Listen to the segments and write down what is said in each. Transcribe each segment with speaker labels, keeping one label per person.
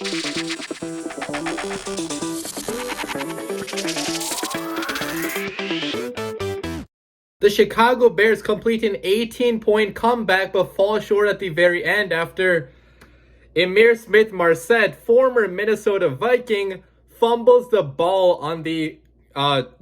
Speaker 1: The Chicago Bears complete an 18-point comeback but fall short at the very end after Emir Smith-Marset, former Minnesota Viking, fumbles the ball on the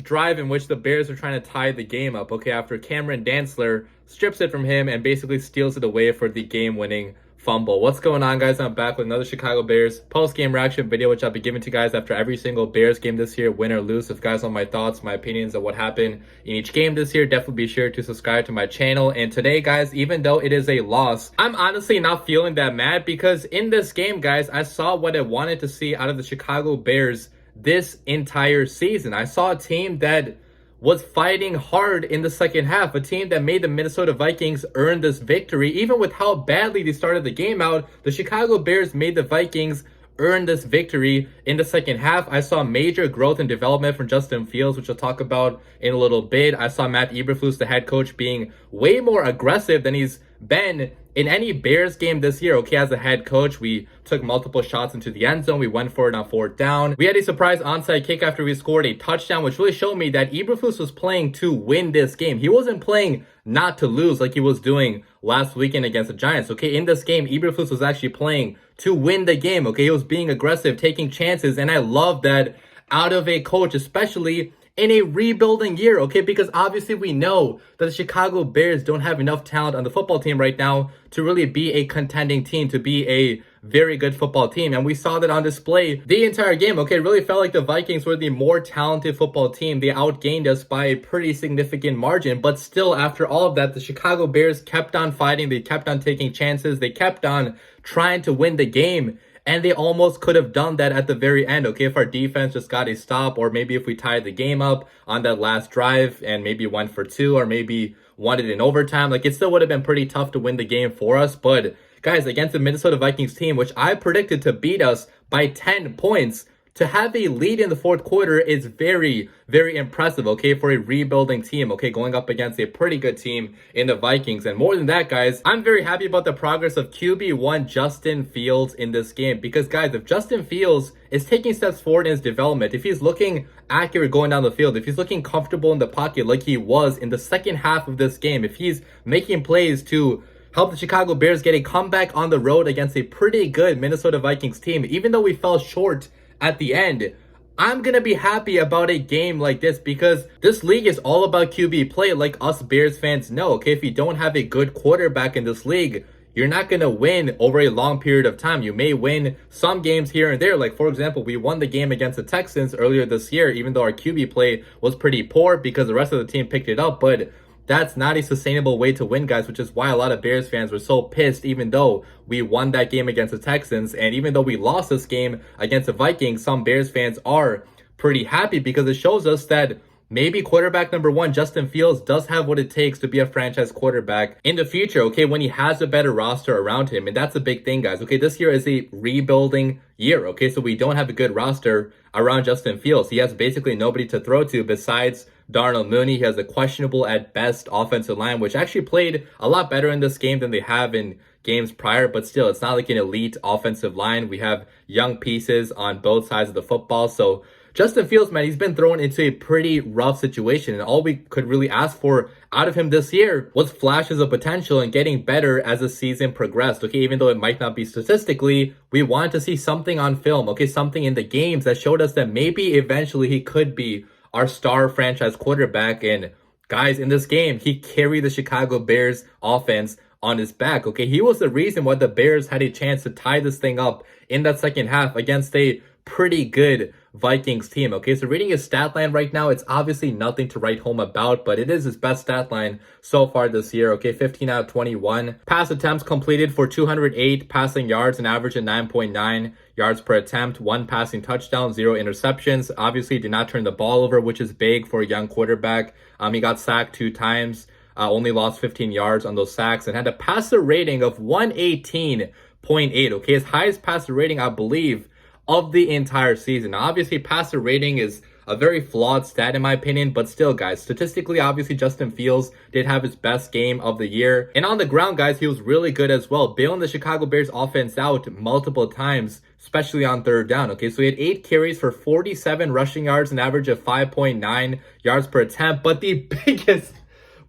Speaker 1: drive in which the Bears are trying to tie the game up, okay, after Cameron Dantzler strips it from him and basically steals it away for the game-winning fumble. What's going on, guys? I'm back with another Chicago Bears post-game reaction video, which I'll be giving to you guys after every single Bears game this year, win or lose. If you guys want my thoughts, my opinions of what happened in each game this year, definitely be sure to subscribe to my channel. And today, guys, even though it is a loss, I'm honestly not feeling that mad because in this game, guys, I saw what I wanted to see out of the Chicago Bears this entire season. I saw a team that was fighting hard in the second half, a team that made the Minnesota Vikings earn this victory. Even with how badly they started the game out, the Chicago Bears made the Vikings earn this victory in the second half. I saw major growth and development from Justin Fields, which I'll talk about in a little bit. I saw Matt Eberflus, the head coach, being way more aggressive than he's been in any Bears game this year. Okay, as a head coach, we took multiple shots into the end zone. We went for it on fourth down. We had a surprise onside kick after we scored a touchdown, which really showed me that Eberflus was playing to win this game. He wasn't playing not to lose like he was doing last weekend against the Giants. Okay, in this game, Eberflus was actually playing to win the game. Okay, he was being aggressive, taking chances, and I love that out of a coach, especially in a rebuilding year, okay? Because obviously we know that the Chicago Bears don't have enough talent on the football team right now to really be a contending team, to be a very good football team. And we saw that on display the entire game, okay? It really felt like the Vikings were the more talented football team. They outgained us by a pretty significant margin. But still, after all of that, the Chicago Bears kept on fighting. They kept on taking chances. They kept on trying to win the game. And they almost could have done that at the very end, okay? If our defense just got a stop, or maybe if we tied the game up on that last drive and maybe went for two, or maybe won it in overtime, like it still would have been pretty tough to win the game for us. But guys, against the Minnesota Vikings team, which I predicted to beat us by 10 points, to have a lead in the fourth quarter is very, very impressive, okay, for a rebuilding team, okay, going up against a pretty good team in the Vikings. And more than that, guys, I'm very happy about the progress of QB1 Justin Fields in this game. Because, guys, if Justin Fields is taking steps forward in his development, if he's looking accurate going down the field, if he's looking comfortable in the pocket like he was in the second half of this game, if he's making plays to help the Chicago Bears get a comeback on the road against a pretty good Minnesota Vikings team, even though we fell short at the end, I'm going to be happy about a game like this because this league is all about QB play, like us Bears fans know, okay? If you don't have a good quarterback in this league, you're not going to win over a long period of time. You may win some games here and there. Like, for example, we won the game against the Texans earlier this year, even though our QB play was pretty poor because the rest of the team picked it up. But that's not a sustainable way to win, guys, which is why a lot of Bears fans were so pissed even though we won that game against the Texans. And even though we lost this game against the Vikings, some Bears fans are pretty happy because it shows us that maybe quarterback number one, Justin Fields, does have what it takes to be a franchise quarterback in the future, okay, when he has a better roster around him. And that's a big thing, guys, okay? This year is a rebuilding year, okay? So we don't have a good roster around Justin Fields. He has basically nobody to throw to besides Darnell Mooney. He has a questionable at best offensive line, which actually played a lot better in this game than they have in games prior, but still, it's not like an elite offensive line. We have young pieces on both sides of the football. So Justin Fields, man, he's been thrown into a pretty rough situation, and all we could really ask for out of him this year was flashes of potential and getting better as the season progressed, okay? Even though it might not be statistically, we wanted to see something on film, okay? Something in the games that showed us that maybe eventually he could be our star franchise quarterback. And guys, in this game, he carried the Chicago Bears offense on his back, okay? He was the reason why the Bears had a chance to tie this thing up in that second half against a pretty good Vikings team, okay? So reading his stat line right now, it's obviously nothing to write home about, but it is his best stat line so far this year, okay? 15 out of 21. Pass attempts completed for 208 passing yards, an average of 9.9 yards per attempt, 1 passing touchdown, 0 interceptions. Obviously did not turn the ball over, which is big for a young quarterback. He got sacked 2 times, only lost 15 yards on those sacks, and had a passer rating of 118.8, okay? His highest passer rating, I believe, of the entire season. Now, obviously, passer rating is a very flawed stat in my opinion, but still, guys, statistically, obviously, Justin Fields did have his best game of the year. And on the ground, guys, he was really good as well, bailing the Chicago Bears offense out multiple times, especially on third down. Okay, so he had 8 carries for 47 rushing yards, an average of 5.9 yards per attempt. But the biggest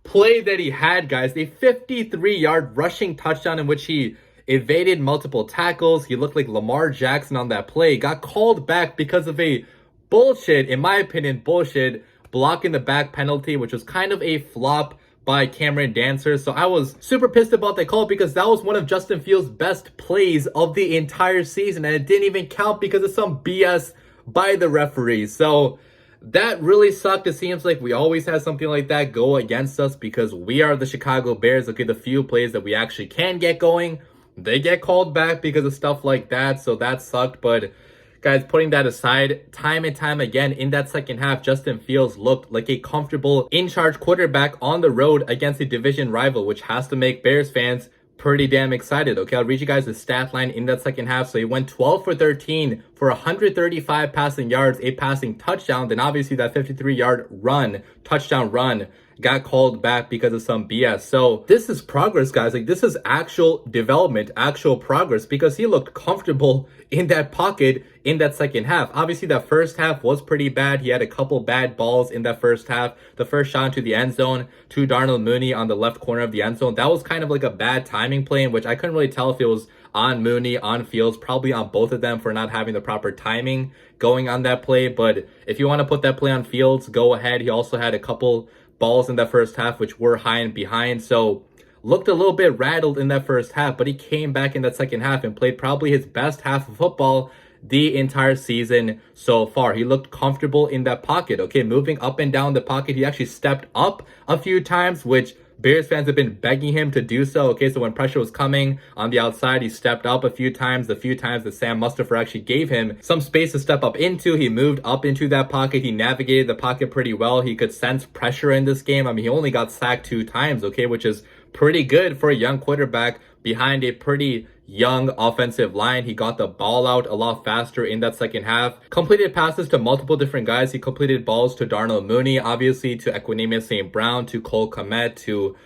Speaker 1: play that he had, guys, a 53-yard rushing touchdown in which he evaded multiple tackles. He looked like Lamar Jackson on that play. Got called back because of a bullshit, in my opinion, bullshit block in the back penalty, which was kind of a flop by Cameron Dancer. So I was super pissed about that call because that was one of Justin Fields' best plays of the entire season, and it didn't even count because of some BS by the referee. So that really sucked. It seems like we always have something like that go against us because we are the Chicago Bears. Okay, the few plays that we actually can get going, they get called back because of stuff like that. So that sucked. But guys, putting that aside, time and time again in that second half, Justin Fields looked like a comfortable in-charge quarterback on the road against a division rival, which has to make Bears fans pretty damn excited. Okay, I'll read you guys the stat line in that second half. So he went 12 for 13 for 135 passing yards, a passing touchdown. Then obviously that 53-yard run, touchdown run, got called back because of some BS. So this is progress, guys. Like, this is actual development, actual progress, because he looked comfortable in that pocket in that second half. Obviously, that first half was pretty bad. He had a couple bad balls in that first half. The first shot into the end zone to Darnell Mooney on the left corner of the end zone, that was kind of like a bad timing play in which I couldn't really tell if it was on Mooney, on Fields, probably on both of them for not having the proper timing going on that play. But if you want to put that play on Fields, go ahead. He also had a couple balls in that first half which were high and behind, so looked a little bit rattled in that first half, but he came back in that second half and played probably his best half of football the entire season so far. He looked comfortable in that pocket, okay, moving up and down the pocket. He actually stepped up a few times, which Bears fans have been begging him to do so. Okay, so when pressure was coming on the outside, he stepped up a few times. The few times that Sam Mustipher actually gave him some space to step up into, he moved up into that pocket. He navigated the pocket pretty well. He could sense pressure in this game. I mean, he only got sacked 2 times, okay, which is pretty good for a young quarterback behind a pretty young offensive line. He got the ball out a lot faster in that second half. Completed passes to multiple different guys. He completed balls to Darnell Mooney, obviously, to Equanimeous St. Brown, to Cole Kmet, to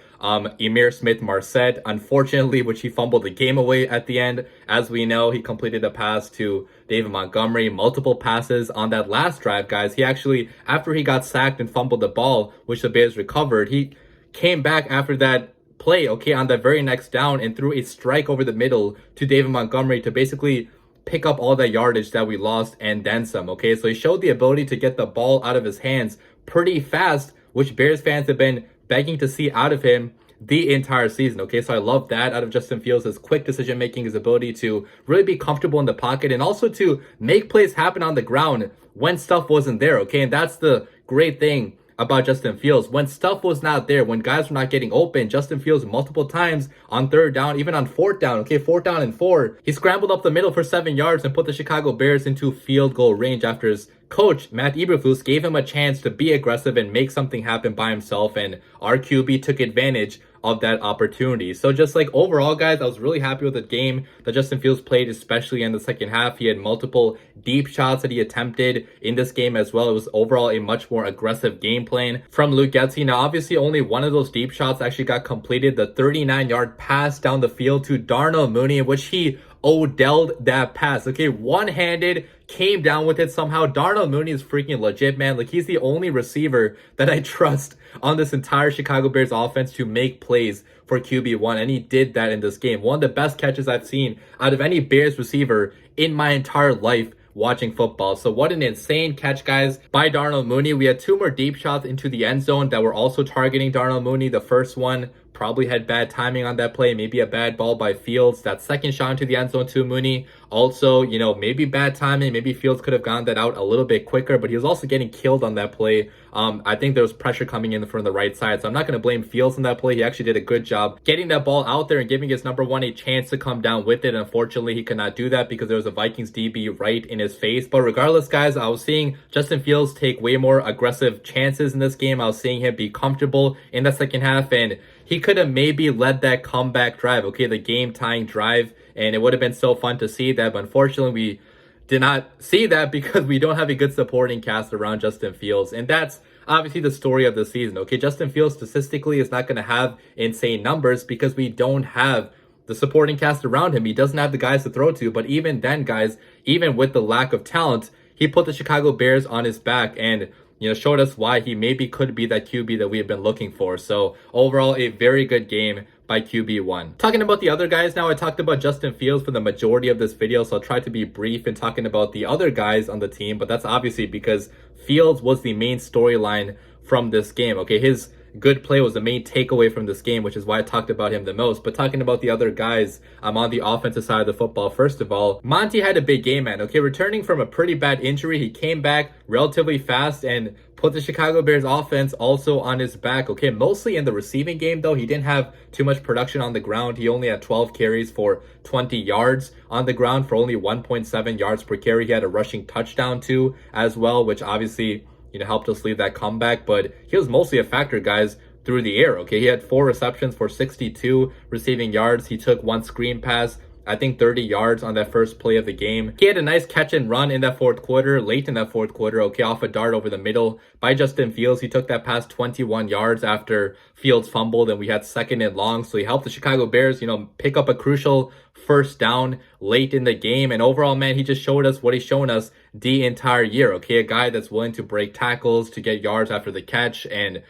Speaker 1: Emir Smith-Marset, unfortunately, which he fumbled the game away at the end. As we know, he completed a pass to David Montgomery, multiple passes on that last drive, guys. He actually, after he got sacked and fumbled the ball, which the Bears recovered, he came back after that play, okay, on the very next down and threw a strike over the middle to David Montgomery to basically pick up all that yardage that we lost and then some, okay? So he showed the ability to get the ball out of his hands pretty fast, which Bears fans have been begging to see out of him the entire season, okay? So I love that out of Justin Fields, his quick decision making, his ability to really be comfortable in the pocket and also to make plays happen on the ground when stuff wasn't there, okay? And that's the great thing about Justin Fields. When stuff was not there, when guys were not getting open, Justin Fields multiple times on third down, even on fourth down, okay, 4th down and 4, he scrambled up the middle for 7 yards and put the Chicago Bears into field goal range after his coach, Matt Eberflus, gave him a chance to be aggressive and make something happen by himself, and our QB took advantage of that opportunity. So just like overall, guys, I was really happy with the game that Justin Fields played, especially in the second half. He had multiple deep shots that he attempted in this game as well. It was overall a much more aggressive game plan from Luke Getsy. Now, obviously, only one of those deep shots actually got completed, the 39-yard pass down the field to Darnell Mooney, in which he Odell'd that pass, okay, one-handed, came down with it somehow. Darnell Mooney is freaking legit, man. Like, he's the only receiver that I trust on this entire Chicago Bears offense to make plays for QB1, and he did that in this game. One of the best catches I've seen out of any Bears receiver in my entire life watching football. So what an insane catch, guys, by Darnell Mooney. We had 2 more deep shots into the end zone that were also targeting Darnell Mooney. The first one probably had bad timing on that play, maybe a bad ball by Fields. That second shot into the end zone to Mooney, also, you know, maybe bad timing. Maybe Fields could have gotten that out a little bit quicker, but he was also getting killed on that play. I think there was pressure coming in from the right side, so I'm not going to blame Fields on that play. He actually did a good job getting that ball out there and giving his number 1 a chance to come down with it. Unfortunately, he could not do that because there was a Vikings DB right in his face. But regardless, guys, I was seeing Justin Fields take way more aggressive chances in this game. I was seeing him be comfortable in the second half, and he could have maybe led that comeback drive, okay, the game-tying drive, and it would have been so fun to see that. But unfortunately, we did not see that because we don't have a good supporting cast around Justin Fields. And that's obviously the story of the season. Okay, Justin Fields statistically is not going to have insane numbers because we don't have the supporting cast around him. He doesn't have the guys to throw to. But even then, guys, even with the lack of talent, he put the Chicago Bears on his back and, showed us why he maybe could be that QB that we have been looking for. So overall, a very good game by QB1. Talking about the other guys now, I talked about Justin Fields for the majority of this video, so I'll try to be brief in talking about the other guys on the team, but that's obviously because Fields was the main storyline from this game. Okay, his good play was the main takeaway from this game, which is why I talked about him the most. But talking about the other guys, I'm on the offensive side of the football. First of all, Monty had a big game, man. Okay, returning from a pretty bad injury, he came back relatively fast and put the Chicago Bears offense also on his back. Okay, mostly in the receiving game, though. He didn't have too much production on the ground. He only had 12 carries for 20 yards on the ground for only 1.7 yards per carry. He had a rushing touchdown too as well, which obviously helped us lead that comeback, but he was mostly a factor, guys, through the air. Okay, he had 4 receptions for 62 receiving yards. He took 1 screen pass, I think 30 yards on that first play of the game. He had a nice catch and run in that fourth quarter, late in that fourth quarter, okay, off a dart over the middle by Justin Fields. He took that pass 21 yards after Fields fumbled, and we had 2nd and long. So he helped the Chicago Bears, pick up a crucial first down late in the game. And overall, man, he just showed us what he's shown us the entire year. Okay, a guy that's willing to break tackles, to get yards after the catch, and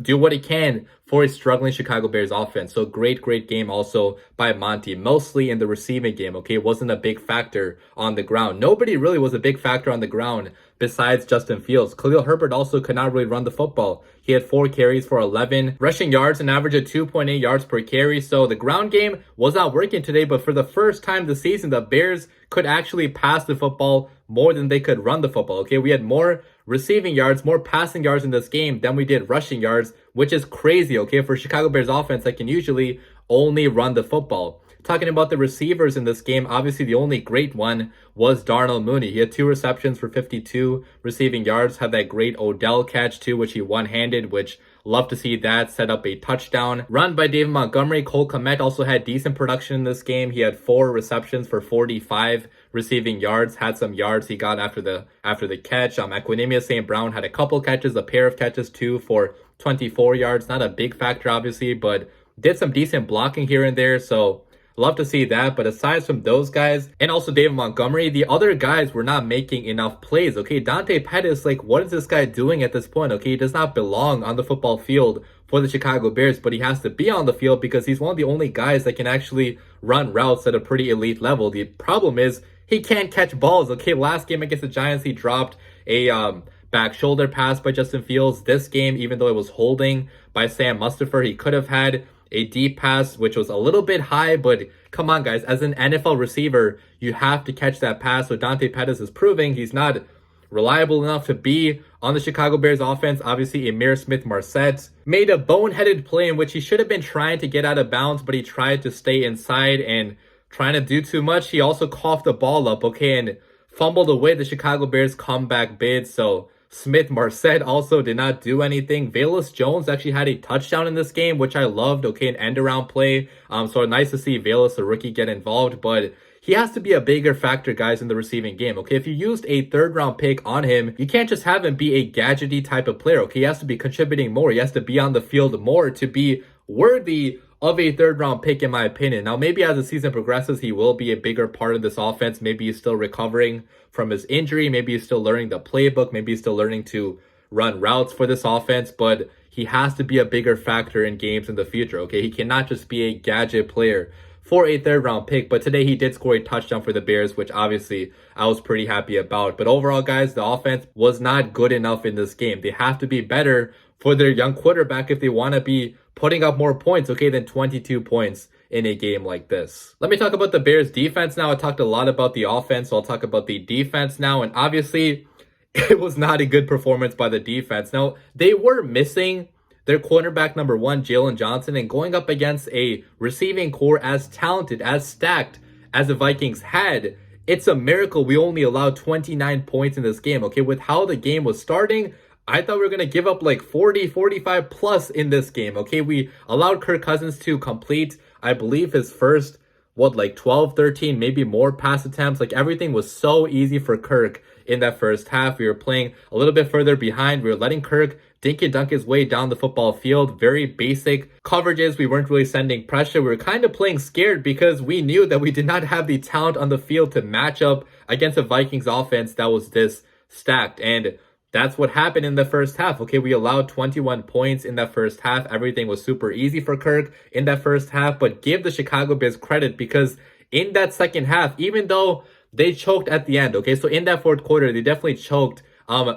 Speaker 1: do what he can for a struggling Chicago Bears offense. So great game also by Monty, mostly in the receiving game. Okay, it wasn't a big factor on the ground. Nobody really was a big factor on the ground besides Justin Fields. Khalil Herbert also could not really run the football. He had 4 carries for 11 rushing yards, an average of 2.8 yards per carry. So the ground game was not working today, but for the first time this season, the Bears could actually pass the football more than they could run the football. Okay, we had more receiving yards, more passing yards in this game than we did rushing yards, which is crazy, okay, for Chicago Bears offense that can usually only run the football. Talking about the receivers in this game, obviously the only great one was Darnell Mooney. He had 2 receptions for 52 receiving yards, had that great Odell catch too, which he one-handed, which love to see that, set up a touchdown. Run by David Montgomery. Cole Kmet also had decent production in this game. He had 4 receptions for 45 receiving yards, had some yards he got after the catch. Equinemius St. Brown had a couple catches, a pair of catches too for 24 yards. Not a big factor, obviously, but did some decent blocking here and there, so love to see that. But aside from those guys, and also David Montgomery, the other guys were not making enough plays. Okay, Dante Pettis, what is this guy doing at this point? Okay, he does not belong on the football field for the Chicago Bears, but he has to be on the field because he's one of the only guys that can actually run routes at a pretty elite level. The problem is he can't catch balls. Okay, last game against the Giants, he dropped a back shoulder pass by Justin Fields. This game, even though it was holding by Sam Mustipher, he could have had a deep pass, which was a little bit high, but come on, guys, as an NFL receiver, you have to catch that pass. So Dante Pettis is proving he's not reliable enough to be on the Chicago Bears offense. Obviously, Ihmir Smith-Marsette made a boneheaded play in which he should have been trying to get out of bounds, but he tried to stay inside and trying to do too much. He also coughed the ball up, okay, and fumbled away the Chicago Bears comeback bid. So Smith-Marsette also did not do anything. Velus Jones actually had a touchdown in this game, which I loved. Okay, an end-around play. So nice to see Velus, a rookie, get involved. But he has to be a bigger factor, guys, in the receiving game. Okay, if you used a 3rd-round pick on him, you can't just have him be a gadgety type of player. Okay, he has to be contributing more. He has to be on the field more to be worthy of a 3rd-round pick, in my opinion. Now, maybe as the season progresses, he will be a bigger part of this offense. Maybe he's still recovering from his injury. Maybe he's still learning the playbook. Maybe he's still learning to run routes for this offense. But he has to be a bigger factor in games in the future, okay? He cannot just be a gadget player for a 3rd-round pick. But today he did score a touchdown for the Bears, which obviously I was pretty happy about. But overall, guys, the offense was not good enough in this game. They have to be better for their young quarterback if they want to be putting up more points, okay, than 22 points in a game like this. Let me talk about the Bears defense now. I talked a lot about the offense, so I'll talk about the defense now. And obviously, it was not a good performance by the defense. Now, they were missing their cornerback number 1, Jalen Johnson, and going up against a receiving core as talented, as stacked as the Vikings had, it's a miracle we only allowed 29 points in this game, okay? With how the game was starting, I thought we were going to give up 40, 45 plus in this game, okay? We allowed Kirk Cousins to complete, I believe, his first, what, like 12, 13, maybe more pass attempts. Like everything was so easy for Kirk in that first half. We were playing a little bit further behind. We were letting Kirk dink and dunk his way down the football field. Very basic coverages. We weren't really sending pressure. We were kind of playing scared because we knew that we did not have the talent on the field to match up against a Vikings offense that was this stacked. And that's what happened in the first half. Okay, we allowed 21 points in that first half. Everything was super easy for Kirk in that first half. But give the Chicago Bears credit, because in that second half, even though they choked at the end, okay, so in that fourth quarter, they definitely choked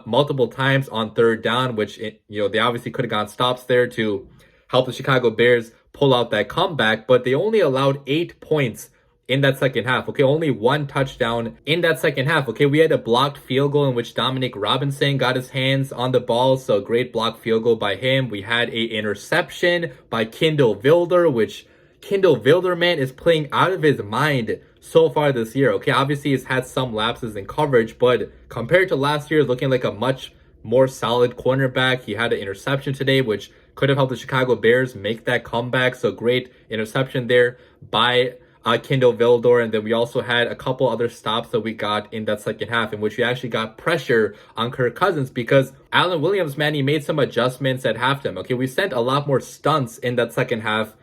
Speaker 1: multiple times on third down, which, they obviously could have gone stops there to help the Chicago Bears pull out that comeback, but they only allowed 8 points in that second half. Okay, only 1 touchdown in that second half. Okay, we had a blocked field goal in which Dominic Robinson got his hands on the ball, so great blocked field goal by him. We had a interception by Kindle Wilder, which Kindle Wilder, man, is playing out of his mind so far this year. Okay, obviously he's had some lapses in coverage, but compared to last year, looking like a much more solid cornerback. He had an interception today, which could have helped the Chicago Bears make that comeback. So great interception there by Kindle Vildor. And then we also had a couple other stops that we got in that second half, in which we actually got pressure on Kirk Cousins, because Alan Williams, man, he made some adjustments at halftime. Okay, we sent a lot more stunts in that second half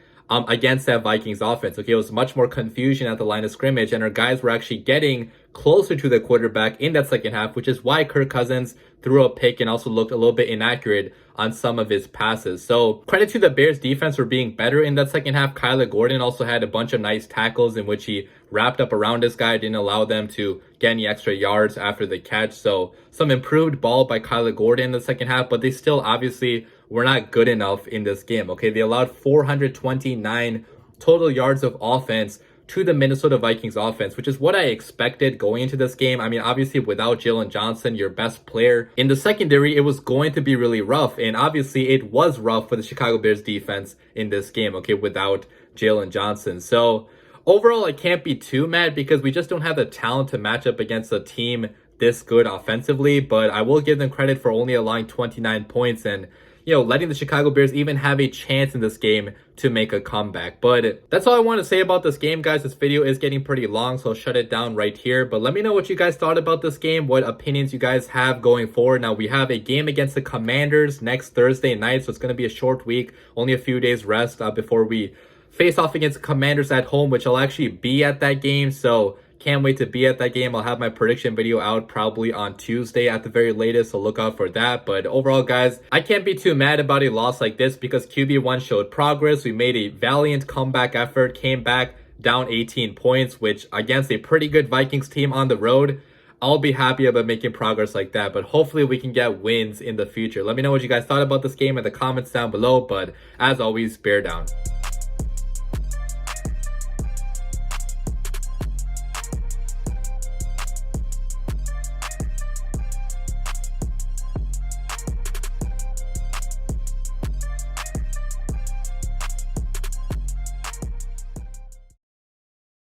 Speaker 1: against that Vikings offense. Okay, it was much more confusion at the line of scrimmage, and our guys were actually getting closer to the quarterback in that second half, which is why Kirk Cousins threw a pick and also looked a little bit inaccurate on some of his passes. So credit to the Bears defense for being better in that second half. Kyler Gordon also had a bunch of nice tackles in which he wrapped up around this guy, didn't allow them to get any extra yards after the catch. So some improved ball by Kyler Gordon in the second half, but they still obviously were not good enough in this game. Okay, they allowed 429 total yards of offense to the Minnesota Vikings offense, which is what I expected going into this game. I mean, obviously without Jalen Johnson, your best player in the secondary, it was going to be really rough. And obviously it was rough for the Chicago Bears defense in this game, okay, without Jalen Johnson. So overall, I can't be too mad because we just don't have the talent to match up against a team this good offensively. But I will give them credit for only allowing 29 points and letting the Chicago Bears even have a chance in this game to make a comeback. But that's all I want to say about this game, guys. This video is getting pretty long, so I'll shut it down right here. But let me know what you guys thought about this game, what opinions you guys have going forward. Now, we have a game against the Commanders next Thursday night, so it's going to be a short week, only a few days rest before we face off against the Commanders at home, which I'll actually be at that game. So can't wait to be at that game. I'll have my prediction video out probably on Tuesday at the very latest, so look out for that. But overall, guys, I can't be too mad about a loss like this because QB1 showed progress. We made a valiant comeback effort, came back down 18 points, which against a pretty good Vikings team on the road, I'll be happy about making progress like that. But hopefully we can get wins in the future. Let me know what you guys thought about this game in the comments down below. But as always, bear down.